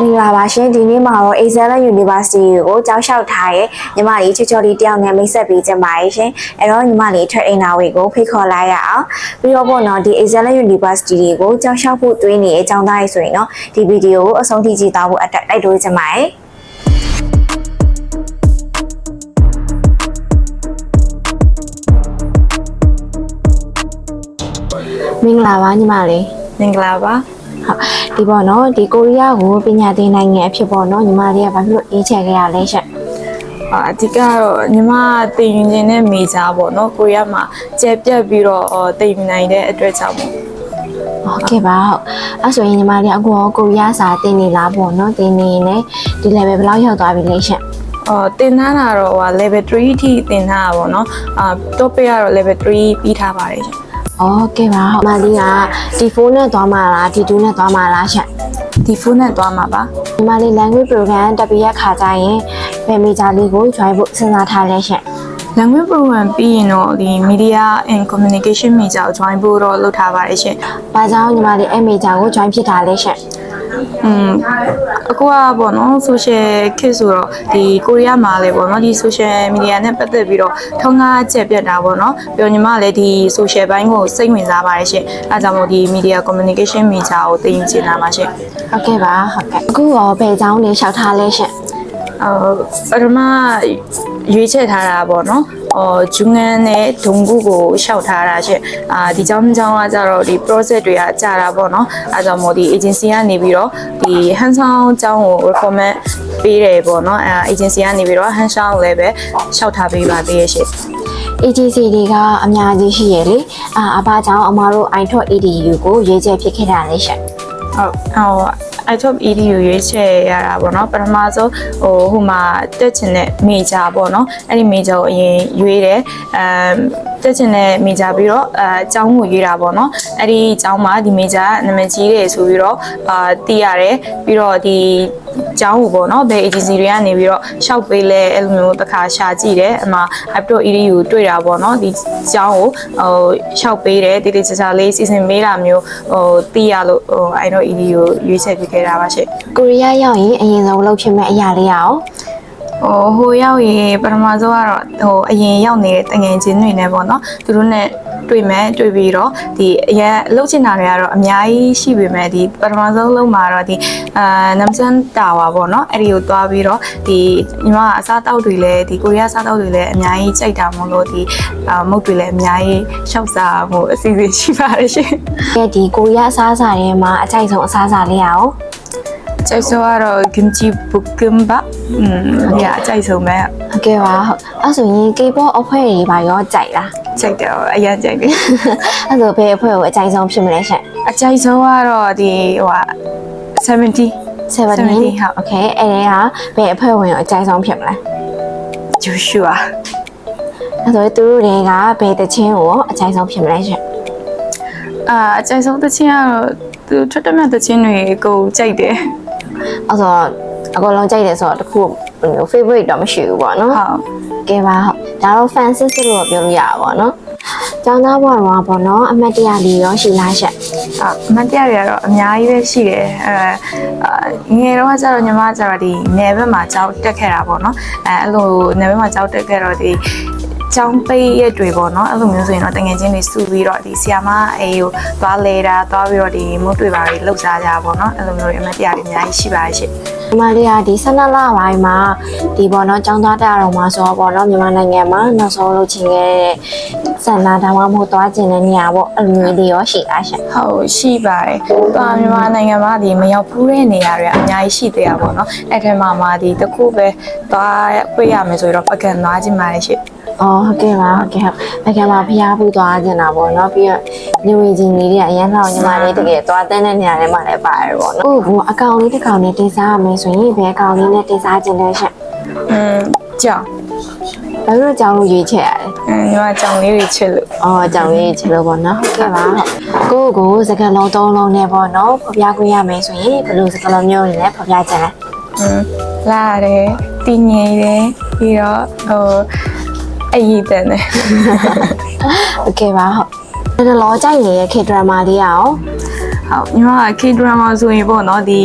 မင်္ဂလာပါရှင်ဒီနေ့မှာတော့ Excel University ကိုကျောင်းလျှောက်ထားရဲ့ညီမလေးချေချော်လေးတယောက်နဲ့မိတ်ဆက်ပေးကြပါရဲ့ရှင်အဲ့တော့ညီမလေး trainer တွေကိုဖိတ်ခေါ်လိုက်ရအောင်ပြီးတော့ပေါ့နော်ဒီ Excel University ကိုကျောင်းလျှောက်ဖို့တွေးနေတဲ့အကြောင်းသားရေးဆိုရင်တော့ဒီဗီဒီယိုကိုအဆုံးထိကြည့်သွားဖို့တိုက်တွန်းကြပါရဲ့မင်္ဂလာပါညီမလေးမင်္ဂလာပါဒီပေါ့နော်ဒီကိုရီးယားကိုပညာသင်နိုင်ငံအဖြစ်ပေါ့နော်ညီမလေးကဘာဖြစ်လို့အေးချယ်ခဲ့ရလဲရှင့်အဓိကတော့ညီမတည်ယူနေတဲ့မေဂျာပေါ့နော်ကိုရီးယားမှာကျက်ပြတ်ပြီးတော့တည်ယူနိုင်တဲ့အတွက်ကြောင့်ပေါ့ဟုတ်ကဲ့ပါဟုတ်အဲ့ဆိုရင်ညီမလေးအခုကိုရီးယားစာသင်နေလားပေါ့နော်သင်နေနေဒီ level ဘယ်လောက်ရောက်သွားပြီလဲရှင့်တင်ထားတာတော့level 3အထိတင်ထားတာပေါ့နော်topic ကတော့ level 3ပြီးထားပါတယ်ရှင့်ကဲပါဟုတ်မလေးက D4 နဲ့သွားမှာလား D2 နဲ့သွားမှာလားရှင့် D4 နဲ့သွားမှာပါညီမလေး language program တက်ပြီးရခါကြရင်ဘယ် major လေးကို join ဖို့စဉ်းစားထားလဲရှင့် language program ပြီးရင်တော့ဒီ media and communication major ကို join ဖို့တော့လုပ်ထားပါတယ်ရှင့်။ဘာကြောင့်ညီမလေးအဲ့ major ကို join ဖြစ်တာလဲရှင့်အခုကပေါ့နော် social ခေတ်ဆိုတော့ဒီကိုရီးယားမှာလည်းပေါ့နော်ဒီ social media နဲ့ပတ်သက်ပြီးတော့ထုံးကားချက်ပြတ်တာပေါ့နော်ပြီးတော့ညီမလည်းဒီ social ဘိုင်းကိုစိတ်ဝင်စားပါတယ်ရှင်အဲဒါကြောင့်မို့ဒီ media communication major ကိုသင်ယူချင်တာပါရှင်ဟုတ်ကဲ့ပါဟုတ်ကဲ့အခုရောဘယ်အကြောင်းလေးလျှောက်ထားလဲရှင်ပထမရွေးချယ်ထားတာပေါ့နော်ဂျူငန်နဲ့ဒုံကူကိုရှောက်ထားတာရှင့်ဒီကြောင်းကကြတော့ဒီ process တွေကကြာတာပေါ့နော်အဲကြောင့်မို့ဒီ agency ကနေပြီးတော့ဒီ hands on ကြောင်းကို recommend ပေးတယ်ပေါ့နော်agency ကနေပြီးတော့ hands on လည်းပဲရှောက်ထားပေးပါသေးရဲ့ရှင့် agency တွေကအများကြီးရှိရလေအဘာကြောင့်အမတို့ i.edu ကိုရွေးချယ်ဖြစ်ခဲ့တာလဲရှင့်I.edu ရွေးချယ်ရတာပေါ့နော်ပထမဆုံးဟိုမှာတက်ချင်တဲ့ major ပေါ့နော်အဲ့ဒီ major ကိုအရင်ရွေးတယ်တက်ချင်တဲ့ major ပြီးတော့အကြောင်းကိုရွေးတာပေါ့နော်အဲ့ဒီအကြောင်းမှာဒီ major ကနာမည်ကြီးတယ်ဆိုပြီးတော့သိရတယ်ပြီးတော့ဒီကျောင်းကိုပေါ့နော်ဘယ် agency တွေကနေပြီးတော့ရှောက်ပေးလဲအဲ့လိုမျိုးတစ်ခါရှာကြည့်တယ်အမှ i.edu တွေ့တာပေါ့နော်ဒီကျောင်းကိုရှောက်ပေးတယ်တိတိကျကျလေးစီစဉ်ပေးတာမျိုးသိရလို့i.edu ရွေးချယ်ပြခဲ့တာပါရှင့်ကိုရီးယားရောက်ရင်အရင်ဆုံးလုပ်ဖြစ်မဲ့အရာလေးရအောင်ဟိုရောက်ရင်ပထမဆုံးကတော့အရင်ရောက်နေတဲ့တငယ်ချင်းတွေနဲ့ပေါ့နော်သူတို့နဲ့တွေ့ပြီးတော့ဒီအရင်လှုပ်ချင်တာတွေကတော့အများကြီးရှိပေမဲ့ဒီပထမဆုံးလုံးမှာတော့ဒီနမ်ဆန်တာဝါပေါ့နော်အဲ့ဒီကိုသွားပြီးတော့ဒီညီမအစားတောက်တွေလည်းဒီကိုရီးယားစားတောက်တွေလည်းအများကြီးကြိုက်တာမို့လို့ဒီမုတ်တွေလည်းအများကြီးရှောက်စားဖို့အစီအစဉ်ရှိပါတယ်ရှင်။ဒီကိုရီးယားအစားအစာတွေမှာအကြိုက်ဆုံးအစားအစာလေးရအောင်ကျိုက်ဆိုကတော့ kimchi bokkeumbap ဒီအကြိုက်ဆုံးပဲဟုတ်ကဲ့ပါဟုတ်အဲ့ဆိုရင် K-pop အဖွဲ့တွေပါရောကြိုက်လားကြိုက်တယ်အရင်ကြိုက်တယ်အဲ့ဆိုဘယ်အဖွဲ့ကိုအကြိုက်ဆုံးဖြစ်မလဲရှင့်အကြိုက်ဆုံးကတော့ဒီ70ဟုတ်โอเคအဲ့ဒါကဘယ်အဖွဲ့ဝင်ကိုအကြိုက်ဆုံးဖြစ်မလဲ Joshua အဲ့ဆိုသူတို့တွေကဘယ်တချင်းကိုအကြိုက်ဆုံးဖြစ်မလဲရှင့်အကြိုက်ဆုံးတချင်းကတော့သူထွက်တဲ့တချင်းတွေကိုကြိုက်တယ်အဲ့ဆိုအကုန်လုံးကြိုက်တယ်ဆိုတော့တခုမျိုး favorite တော့မရှိဘူးပေါ့နော်ဟုတ်ကဲပါဟုတ်ဒါတော့ fancy လို့ပြောလို့ရပါပေါ့နော်ကျောင်းသားဘဝတော့ပေါ့နော်အမှတ်တရလေးရောရှိလားရှင့်အမှတ်တရတွေကတော့အများကြီးပဲရှိတယ်ငယ်တော့ကျတော့ညီမကျတော့ဒီနယ်ဘက်မှာကျောင်းတက်ခဲ့တာပေါ့နော်အဲ့လိုနယ်ဘက်မှာကျောင်းတက်ခဲ့တော့ဒီကျောင်းပိတ်ရက်တွေပေါ့နော်အဲ့လိုမျိုးဆိုရင်တော့တငယ်ချင်းတွေစုပြီးတော့ဒီဆီယာမအေးကိုသွားလဲတာသွားပြီးတော့ဒီမုတ်တွေပါတွေလှုပ်ရှားကြပါပေါ့နော်အဲ့လိုမျိုးအမတရားတွေအများကြီးရှိပါရဲ့ဒီမှာလေးကဒီ12လပိုင်းမှာဒီပေါ့နော်ကျောင်းသားတက်တော်မှာဆိုတော့ပေါ့နော်မြန်မာနိုင်ငံမှာနောက်ဆုံးလုပ်ချင်ခဲ့တဲ့ဆန္ဒဒါမှမဟုတ်သွားကျင်တဲ့နေရာပေါ့အမျိုးတွေရောရှိလားရှင်ဟုတ်ရှိပါတယ်သွားမြန်မာနိုင်ငံမှာဒီမရောက်ဘူးတဲ့နေရာတွေအများကြီးရှိသေးတာပေါ့နော်အဲ့ထဲမှာဒီတစ်ခုပဲသွားပြရမယ်ဆိုတော့ပကံသွားခြင်းပါတယ်ရှင်ဟုတ်ကဲ့ပါဟုတ်ကဲ့ပကံမှာဖျားဖို့သွားကျင်တာပေါ့နော်ပြီးတော့လူဝင်ချင်းလေးတွေအရင်တော့ညီမလေးတကယ်သွားတဲ့နေရာတွေမှာလည်းပါတယ်ပေါ့နော်ဟုတ်အကောင်လေးတစ်ကောင်နဲ့တင်စားရမယ်ဆိုရင်ဘယ်အကောင်လေးနဲ့တင်စားကျင်လဲရှင့်ကြောင်ဘာလို့ကြောင်လို့ရွေးချက်ရလဲညီမကြောင်လေးတွေချစ်လို့ကြောင်လေးချစ်လို့ပေါ့နော်ဟုတ်ကဲ့ပါကိုစကလုံး3လုံးနဲ့ပေါ့နော်ဖော်ပြခွင့်ရမယ်ဆိုရင်ဘယ်လိုစကလုံးမျိုးတွေနဲ့ဖော်ပြချင်လဲလာတယ်တည်ငြိမ်တယ်ပြီးတော့အရေးတန်တယ်โอเคပါဟုတ်ဒါလောကြိုက်နေတဲ့ K drama လေးရအောင်ဟုတ်ညီမက K drama ဆိုရင်ပေါ့နော်ဒီ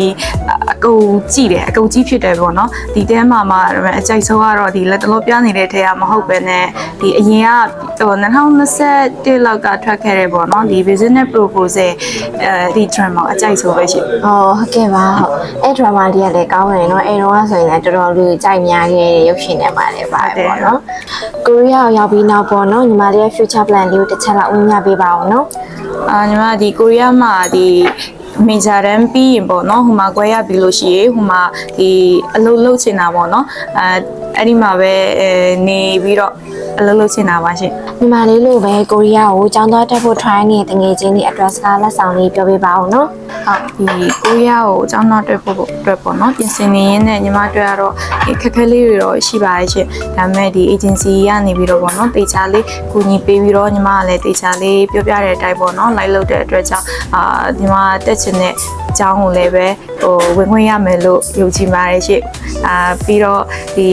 အကုန်ကြည့်တယ်အကုန်ကြည့်ဖြစ်တယ်ပေါ့နော်ဒီတဲမှာမှအကြိုက်ဆုံးကတော့ဒီလက်တလောပြနေတဲ့ထဲကမဟုတ်ပဲနဲ့ဒီအရင်က2021လောက်ကထွက်ခဲ့တယ်ပေါ့နော်ဒီ business proposal ဒီ drama အကြိုက်ဆုံးပဲရှိ ဟုတ်ကဲ့ပါဟုတ်အဲ့ drama လေးကလည်းကောင်းတယ်နော်အဲ့တော့ဆိုရင်လည်းတော်တော်လေးကြိုက်များခဲ့တဲ့ရုပ်ရှင်တွေမှာလည်းပါတယ်ပေါ့နော်ကိုရီးယားရောက်ပြီးနောက်ပေါ့နော်ညီမလေးရဲ့ future plan လေးကိုတစ်ချက်လောက်ဝင်ပြပေးပါအောင်နော် ညီမဒီကိုရီးယားမှာဒီမေဂျာတန်းပြီးရင်ပေါ့နော်ဟိုမှာ꿰ရပြီးလို့ရှိရင်ဟိုမှာဒီအလုပ်လုပ်ချင်တာပေါ့နော်အဲ့ဒီမှာပဲနေပြီးတော့အလုပ်လုပ်ချင်တာပါရှင် ညီမလေးလိုပဲကိုရီးယားကိုကျောင်းသွားတက်ဖို့ try နေတဲ့တငယ်ချင်းတွေ address ကလက်ဆောင်လေးပြောပေးပါအောင်နော် ဟုတ်ဒီကိုရီးယားကိုအကြောင်းတော့တွေ့ဖို့အတွက်ပေါ့နော်ပြင်ဆင်နေရင်းနဲ့ညီမတွေ့ရတော့ခက်ခဲလေးတွေတော့ရှိပါရဲ့ရှင်ဒါပေမဲ့ဒီ agency ကနေပြီးတော့ပေါ့နော်တေချာလေးကူညီပေးပြီးတော့ညီမကလည်းတေချာလေးပြောပြတဲ့အတိုင်းပေါ့နော်လိုက်လုပ်တဲ့အတွက်ကြောင့်ညီမတက်ချင်တဲ့အကြောင်းကိုလည်းပဲဝင်ခွင့်ရမယ်လို့ယုံကြည်ပါတယ်ရှင်ပြီးတော့ဒီ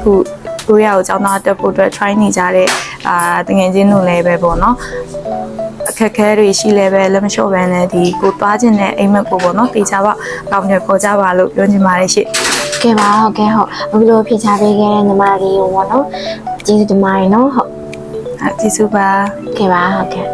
ခုကိုရီးယားကိုအကြောင်းသားတက်ဖို့အတွက် try နေကြတဲ့တငယ်ချင်းတို့လည်းပဲပေါ့နော်အခက်အခဲတွေရှိလဲပဲလက်မလျှော့ပဲနဲ့ဒီကိုသွားခြင်းနဲ့အိမ်မက်ကိုပေါ့နော်တေချာပါကောင်းတယ်ပေါ်ကြပါလို့ပြောချင်ပါတယ်ရှင့် ကဲပါဟုတ်ကဲ့ဟုတ်အခုလိုဖြေချပေးခဲ့တဲ့ညီမလေးကိုပေါ့နော်ကျေးဇူးတင်ပါတယ်နော်ဟုတ် ကျေးဇူးပါ ကဲပါဟုတ်ကဲ့